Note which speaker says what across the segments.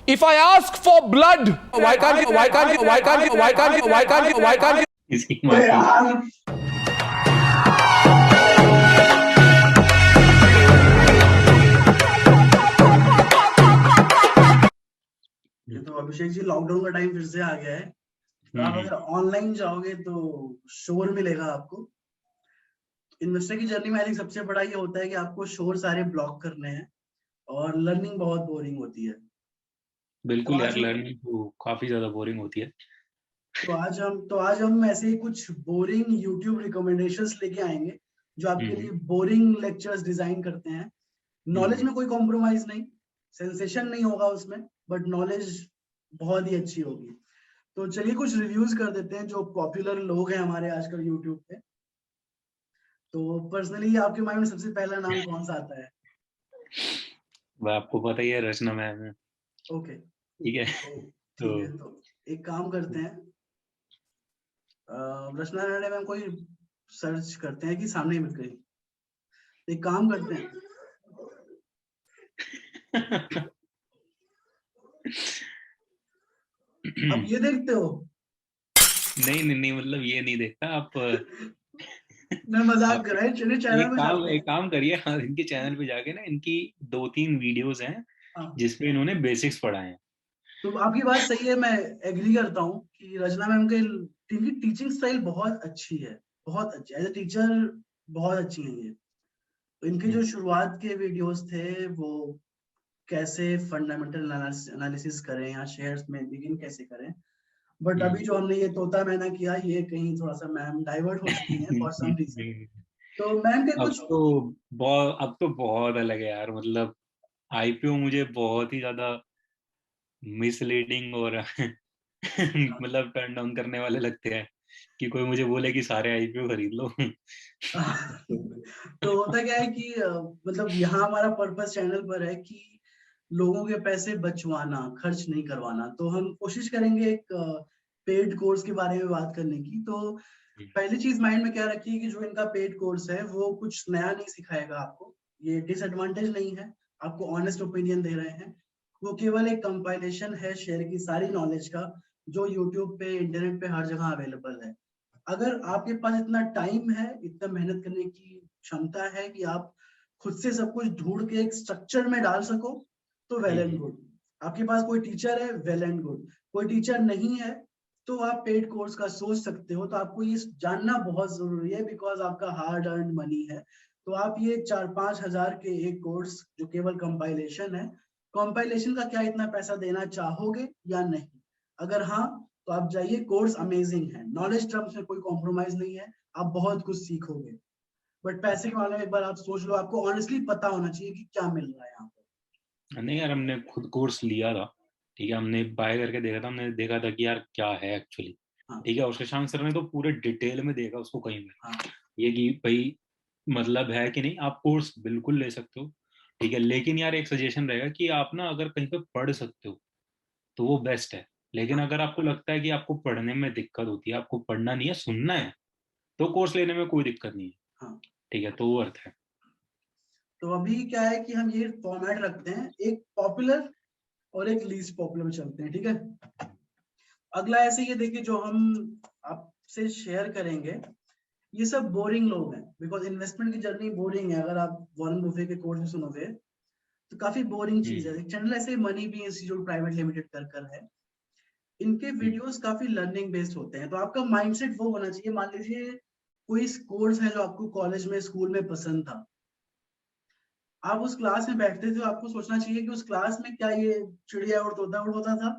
Speaker 1: If I ask for blood, why can't you?
Speaker 2: इसकी माफी।
Speaker 3: ये तो अभिषेक जी लॉकडाउन का टाइम फिर से आ गया है, तो आप अगर ऑनलाइन जाओगे तो शोर मिलेगा आपको। इन्वेस्टर की जर्नी में आई थिंक सबसे बड़ा ये होता है कि आपको शोर सारे ब्लॉक करने हैं और लर्निंग बहुत बोरिंग होती है।
Speaker 2: बिल्कुल
Speaker 3: तो
Speaker 2: यार,
Speaker 3: आज
Speaker 2: लर्निंग तो काफी ज्यादा बोरिंग होती है।
Speaker 3: तो आज हम ऐसे ही कुछ बोरिंग यूट्यूब रिकमेंडेशंस लेके आएंगे जो आपके
Speaker 2: हम्म
Speaker 3: लिए बोरिंग लेक्चर्स डिजाइन करते हैं। नॉलेज
Speaker 2: हम्म
Speaker 3: में कोई कॉम्प्रोमाइज नहीं, सेंसेशन नहीं होगा उसमें, बट नॉलेज बहुत ही अच्छी होगी। तो चलिए कुछ रिव्यूज कर देते हैं जो पॉपुलर लोग हैं हमारे आजकल यूट्यूब पे। तो पर्सनली आपके माइंड में सबसे पहला नाम कौन सा आता है?
Speaker 2: वह आपको पता ही है, रचना मैम है।
Speaker 3: ओके,
Speaker 2: ठीक है।
Speaker 3: तो
Speaker 2: तो
Speaker 3: ठीक है, तो एक काम करते हैं, रचना राणे मैम कोई सर्च करते हैं कि सामने ही मिल गई। एक काम करते हैं, आप ये देखते हो?
Speaker 2: नहीं नहीं नहीं, मतलब ये नहीं देखता आप।
Speaker 3: मैं मजाक
Speaker 2: आप
Speaker 3: कर रहा हूँ, चलिए चैनल में जाते
Speaker 2: एक
Speaker 3: हैं।
Speaker 2: काम करिए, हाँ, इनके चैनल पे जाके ना, इनकी 2-3 वीडियोस हैं
Speaker 3: हाँ,
Speaker 2: जिसपे इन्होंने बेसिक्स पढ़ाए हैं।
Speaker 3: तो आपकी बात सही है, मैं एग्री करता हूँ कि रचना मैम के इनकी टीचिंग स्टाइल बहुत अच्छी है, बहुत अच्छी एज ए टीचर, बहुत अच्छी है ये। तो इनके जो शुरुआत के वीडियोस थे वो कैसे फंडामेंटल एनालिसिस करें या शेयर्स में बिगिन कैसे करें, बट अभी जो हमने ये तोता मैना किया, ये कहीं थोड़ा सा मैम डाइवर्ट हो चुकी हैं फॉर सम रीजन। तो मैम के कुछ
Speaker 2: अब तो बहुत अलग है यार, मतलब आईपीओ मुझे बहुत ही ज्यादा मिसलीडिंग और मतलब टर्न डाउन करने वाले लगते हैं कि कोई मुझे बोले कि सारे आईपीओ खरीद लो।
Speaker 3: तो होता क्या है कि मतलब यहाँ हमारा पर्पस चैनल पर है कि लोगों के पैसे बचवाना, खर्च नहीं करवाना। तो हम कोशिश करेंगे एक पेड कोर्स के बारे में बात करने की। तो पहली चीज माइंड में क्या रखिए कि जो इनका पेड कोर्स है वो कुछ नया नहीं सिखाएगा आपको, ये डिसएडवांटेज नहीं है, आपको ऑनेस्ट ओपिनियन दे रहे हैं। वो केवल एक कंपाइलेशन है शेयर की सारी नॉलेज का, जो यूट्यूब पे, इंटरनेट पे हर जगह अवेलेबल है। अगर आपके पास इतना टाइम है, इतना मेहनत करने की क्षमता है कि आप खुद से सब कुछ ढूंढ के एक स्ट्रक्चर में डाल सको, तो वेल एंड गुड। आपके पास कोई टीचर है, वेल एंड गुड। कोई टीचर नहीं है तो आप पेड कोर्स का सोच सकते हो। तो आपको ये जानना बहुत जरूरी है, बिकॉज आपका हार्ड अर्न मनी है। तो आप ये 4-5 हजार के एक कोर्स जो केवल कंपाइलेशन है, कंपाइलेशन का क्या इतना पैसा देना चाहोगे या नहीं? अगर हाँ, तो आप जाइए, कोर्स अमेजिंग है, नॉलेज टर्म्स में कोई कॉम्प्रोमाइज नहीं है, आप बहुत कुछ सीखोगे। बट पैसे के मामले में एक बार आप सोच लो, आपको ऑनेस्टली पता होना चाहिए कि क्या मिल रहा है यहाँ पर।
Speaker 2: नहीं यार, हमने खुद कोर्स लिया था। ठीक है, हमने बाय करके देखा था, हमने देखा था कि यार क्या है एक्चुअली।
Speaker 3: हाँ
Speaker 2: ठीक है, और शशांक सर ने तो पूरे डिटेल में देखा उसको कहीं में,
Speaker 3: हाँ
Speaker 2: ये कि भाई मतलब है कि नहीं, आप कोर्स बिल्कुल ले सकते हो। ठीक है, लेकिन यार एक सजेशन रहेगा कि आप ना अगर कहीं पे पढ़ सकते हो तो वो बेस्ट है। लेकिन
Speaker 3: हाँ
Speaker 2: अगर आपको लगता है कि आपको पढ़ने में दिक्कत होती है, आपको पढ़ना नहीं है, सुनना है, तो कोर्स लेने में कोई दिक्कत नहीं है।
Speaker 3: हाँ।
Speaker 2: ठीक है, तो वो अर्थ है।
Speaker 3: तो अभी क्या है कि हम ये फॉर्मेट रखते हैं, एक पॉपुलर और एक लीस्ट पॉपुलर में चलते हैं, ठीक है? अगला ऐसे ये देखिए, जो हम आपसे शेयर करेंगे ये सब बोरिंग लोग हैं, बिकॉज इन्वेस्टमेंट की जर्नी बोरिंग है। अगर आप वॉरेन बुफे के कोर्स में सुनोगे तो काफी बोरिंग चीज है।
Speaker 2: हम्म
Speaker 3: एक चैनल ऐसे Money Bee Institute Private Limited कर है, इनके
Speaker 2: हम्म
Speaker 3: वीडियोस काफी लर्निंग बेस्ड होते हैं। तो आपका माइंडसेट वो होना चाहिए, मान लीजिए कोई कोर्स है जो आपको कॉलेज में, स्कूल में पसंद था, आप उस क्लास में बैठते थे, तो आपको सोचना चाहिए कि उस क्लास में क्या ये चिड़िया और तोता उड़ होता था,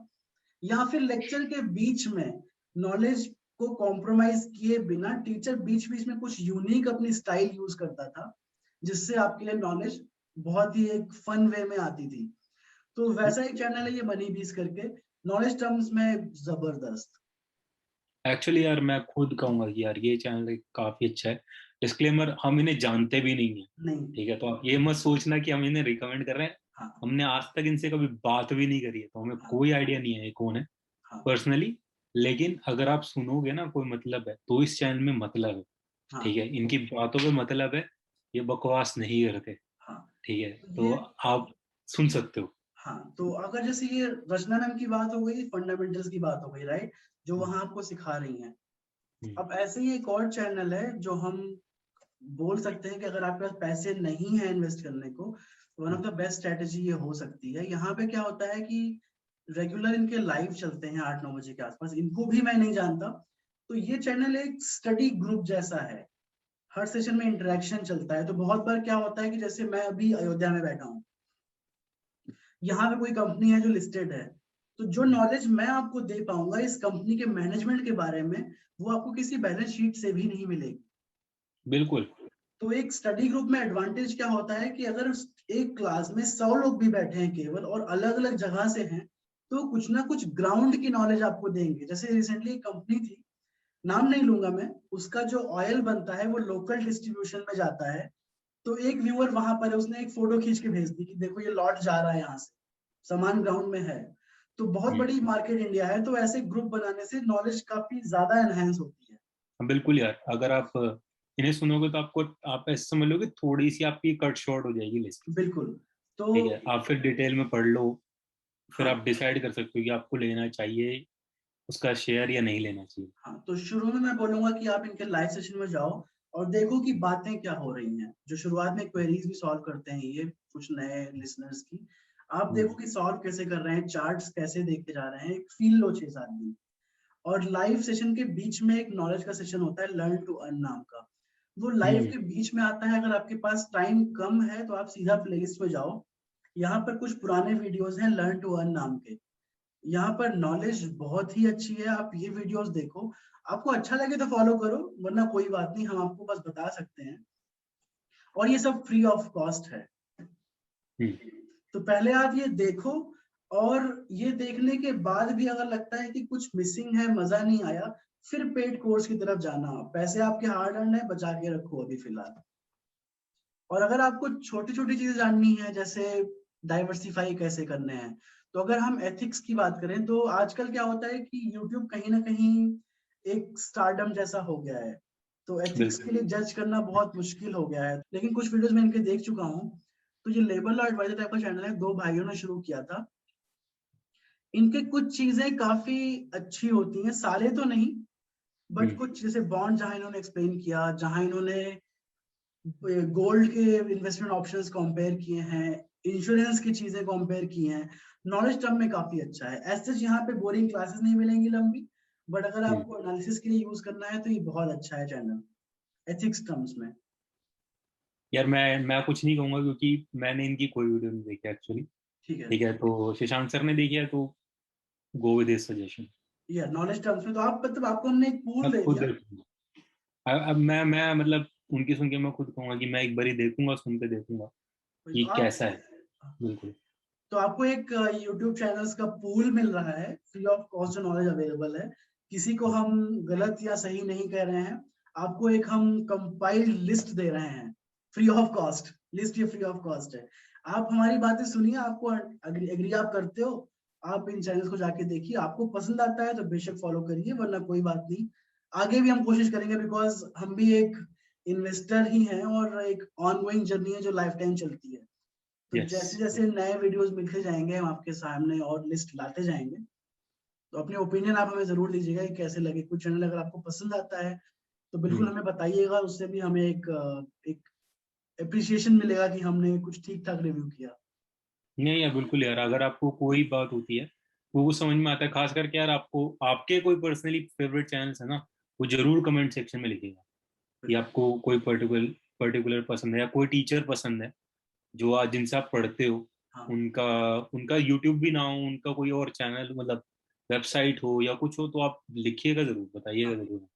Speaker 3: या फिर लेक्चर के बीच में नॉलेज को कॉम्प्रोमाइज किए बिना टीचर बीच बीच में कुछ यूनिक अपनी स्टाइल यूज करता था, जिससे आपके लिए नॉलेज बहुत ही एक फन वे में आती थी। तो वैसा एक चैनल है ये मनी बीस करके, नॉलेज टर्म्स में जबरदस्त।
Speaker 2: एक्चुअली यार, मैं खुद कहूंगा कि यार ये चैनल काफी अच्छा है। डिस्क्लेमर, हम इन्हें जानते भी नहीं है।
Speaker 3: नहीं।
Speaker 2: ठीक है, तो आप ये मत सोचना कि हम इन्हें रिकमेंड कर रहे हैं।
Speaker 3: हाँ
Speaker 2: हमने आज तक इनसे कभी बात भी नहीं करी है, तो हमें
Speaker 3: हाँ
Speaker 2: कोई आइडिया नहीं है ये कौन है
Speaker 3: हाँ
Speaker 2: पर्सनली। लेकिन अगर आप सुनोगे ना कोई मतलब है, तो इस चैनल में मतलब है।
Speaker 3: हाँ
Speaker 2: ठीक है, इनकी बातों पे मतलब है, ये बकवास नहीं करते।
Speaker 3: हाँ।
Speaker 2: ठीक है,
Speaker 3: तो
Speaker 2: तो
Speaker 3: ये
Speaker 2: आप सुन सकते हो।
Speaker 3: हाँ, तो अगर जैसे ये रचना मैम की बात हो गई, फंडामेंटल्स की बात हो गई, राइट? जो वहाँ आपको सिखा रही हैं।
Speaker 2: हम्म,
Speaker 3: अब ऐसे ही एक और चैनल है जो हम बोल सकते हैं कि अगर आपके पास पैसे नहीं है इन्वेस्ट करने को, one of the best strategy ये हो सकती है। यहाँ पे क्या होता है कि रेगुलर इनके लाइव चलते हैं 8-9 बजे के आसपास, इनको भी मैं नहीं जानता। तो ये चैनल एक स्टडी ग्रुप जैसा है, हर सेशन में इंटरेक्शन चलता है। तो बहुत बार क्या होता है कि जैसे मैं अभी अयोध्या में बैठा हूँ, यहाँ पे कोई कंपनी है जो लिस्टेड है, तो जो नॉलेज मैं आपको दे पाऊंगा इस कंपनी के मैनेजमेंट के बारे में, वो आपको किसी बैलेंस शीट से भी नहीं मिलेगी।
Speaker 2: बिल्कुल।
Speaker 3: तो एक स्टडी ग्रुप में एडवांटेज क्या होता है कि अगर एक क्लास में 100 लोग भी बैठे हैं केवल और अलग अलग जगह से हैं, तो कुछ ना कुछ ग्राउंड की नॉलेज आपको देंगे। जैसे रिसेंटली एक कंपनी थी, नाम नहीं लूंगा मैं, उसका जो ऑयल बनता है वो लोकल डिस्ट्रीब्यूशन में जाता है। तो एक व्यूअर वहां पर है, उसने एक फोटो खींच के भेज दी कि देखो ये लॉट जा रहा है यहाँ से, सामान ग्राउंड में है। तो बहुत
Speaker 2: हम्म,
Speaker 3: बड़ी मार्केट इंडिया है, तो ऐसे ग्रुप बनाने से नॉलेज काफी ज्यादा एनहेंस होती है।
Speaker 2: हाँ, बिल्कुल यार, अगर आप इन्हें सुनोगे तो आपको, आप ऐसे समझ लो कि थोड़ी सी आपकी कट शॉर्ट हो जाएगी लिस्ट।
Speaker 3: बिल्कुल। तो
Speaker 2: ठीक है, आप फिर डिटेल में पढ़ लो, फिर
Speaker 3: हाँ
Speaker 2: आप डिसाइड कर सकते हो कि आपको लेना चाहिए उसका शेयर या नहीं लेना चाहिए।
Speaker 3: हाँ, तो शुरू में मैं बोलूंगा कि आप इनके लाइव सेशन में जाओ और देखो कि बातें क्या हो रही हैं। जो शुरुआत में क्वेरीज भी सॉल्व करते हैं ये कुछ नए लिसनर्स की, आप देखो
Speaker 2: हम्म,
Speaker 3: कि सॉल्व कैसे कर रहे हैं, चार्ट्स कैसे देखते जा रहे हैं, एक फील लो 6-7 दिन। और लाइव सेशन के बीच में एक नॉलेज का सेशन होता है, लर्न टू अर्न नाम का। वो लाइव
Speaker 2: हम्म,
Speaker 3: के बीच में आता है। अगर आपके पास टाइम कम है तो आप सीधा प्लेलिस्ट में जाओ, यहाँ पर कुछ पुराने वीडियोस हैं लर्न टू अर्न नाम के। यहाँ पर नॉलेज बहुत ही अच्छी है, आप ये वीडियोस देखो। आपको अच्छा लगे तो फॉलो करो, वरना कोई बात नहीं, हम आपको बस बता सकते हैं। और ये सब फ्री ऑफ कॉस्ट है।
Speaker 2: हम्म।
Speaker 3: तो पहले आप ये देखो, और ये देखने के बाद भी अगर लगता है कि कुछ मिसिंग है, मजा नहीं आया, फिर पेड कोर्स की तरफ जाना। पैसे आपके हार्ड अर्न है, बचा के रखो अभी फिलहाल। और अगर आपको छोटी छोटी चीजें जाननी है, जैसे डाइवर्सिफाई कैसे करने हैं, तो अगर हम एथिक्स की बात करें तो आजकल क्या होता है कि यूट्यूब कहीं ना कहीं एक स्टारडम जैसा हो गया है। तो एथिक्स के
Speaker 2: बिल्कुल।
Speaker 3: लिए जज करना बहुत मुश्किल हो गया है। लेकिन कुछ वीडियोस मैं इनके देख चुका हूँ। तो ये लेबल और एडवाइजर टाइप का चैनल है, दो भाइयों ने शुरू किया था। इनके कुछ चीजें काफी अच्छी होती हैं, सारे तो नहीं, बट
Speaker 2: हम्म,
Speaker 3: कुछ जैसे बॉन्ड जहां इन्होंने एक्सप्लेन किया, जहां इन्होंने गोल्ड के इन्वेस्टमेंट ऑप्शंस कंपेयर किए हैं, इंश्योरेंस की चीजें कंपेयर की हैं, नॉलेज टर्म में काफी अच्छा है। ऐसे यहाँ पे बोरिंग क्लासेस नहीं मिलेंगी लंबी, बट अगर
Speaker 2: हम्म।
Speaker 3: आपको एनालिसिस के लिए यूज करना है तो ये बहुत अच्छा है चैनल, एथिक्स टर्म्स में।
Speaker 2: यार मैं कुछ नहीं कहूंगा क्योंकि मैंने इनकी कोई वीडियो नहीं देखी एक्चुअली।
Speaker 3: ठीक है।
Speaker 2: ठीक है, तो शशांक सर ने देखी है तो गो विद दिस सजेशन।
Speaker 3: ये नॉलेज टर्म्स में तो आप मतलब आपको हमने एक पूल
Speaker 2: मैं
Speaker 3: दे
Speaker 2: खुद
Speaker 3: दिया।
Speaker 2: देखूंगा। अब मैं मतलब उनकी सुन के मैं खुद कहूंगा कि मैं एक बार ही देखूंगा, सुन के देखूंगा
Speaker 3: तो
Speaker 2: कि
Speaker 3: आप,
Speaker 2: कैसा है। बिल्कुल।
Speaker 3: तो आपको एक YouTube चैनल्स का पूल मिल रहा है, free of cost knowledge available है। किसी को हम गलत या सही नहीं कह रहे हैं, आपको एक हम कंपाइल्ड लिस्ट दे रहे हैं, फ्री ऑफ कॉस्ट लिस्ट। ये फ्री ऑफ कॉस्ट है। आप हमारी बातें सुनिए, आपको एग्री आप करते हो, आप इन चैनल्स को जाके देखिए, आपको पसंद आता है तो बेशक फॉलो करिए, वरना कोई बात नहीं। आगे भी हम कोशिश करेंगे, बिकॉज हम भी एक इन्वेस्टर ही हैं और एक ऑनगोइंग जर्नी है जो लाइफ टाइम चलती है। तो
Speaker 2: यस।
Speaker 3: जैसे जैसे नए वीडियोस मिलते जाएंगे हम आपके सामने और लिस्ट लाते जाएंगे। तो अपने ओपिनियन आप हमें जरूर दीजिएगा कि कैसे लगे। कुछ चैनल अगर आपको पसंद आता है तो बिल्कुल हमें बताइएगा, उससे भी हमें एक अप्रिसिएशन मिलेगा कि हमने कुछ ठीक ठाक रिव्यू किया।
Speaker 2: नहीं यार, बिल्कुल यार, अगर आपको कोई बात होती है वो समझ में आता है, खास करके यार आपको आपके कोई पर्सनली फेवरेट चैनल्स है ना, वो जरूर कमेंट सेक्शन में लिखिएगा कि
Speaker 3: बिल्कुल।
Speaker 2: आपको कोई पर्टिकुलर पर्टिकुलर पसंद है या कोई टीचर पसंद है जो आज जिनसे आप पढ़ते हो,
Speaker 3: हाँ
Speaker 2: उनका उनका यूट्यूब भी ना हो, उनका कोई और चैनल मतलब वेबसाइट हो या कुछ हो, तो आप लिखिएगा जरूर, बताइएगा
Speaker 3: हाँ,
Speaker 2: जरूर।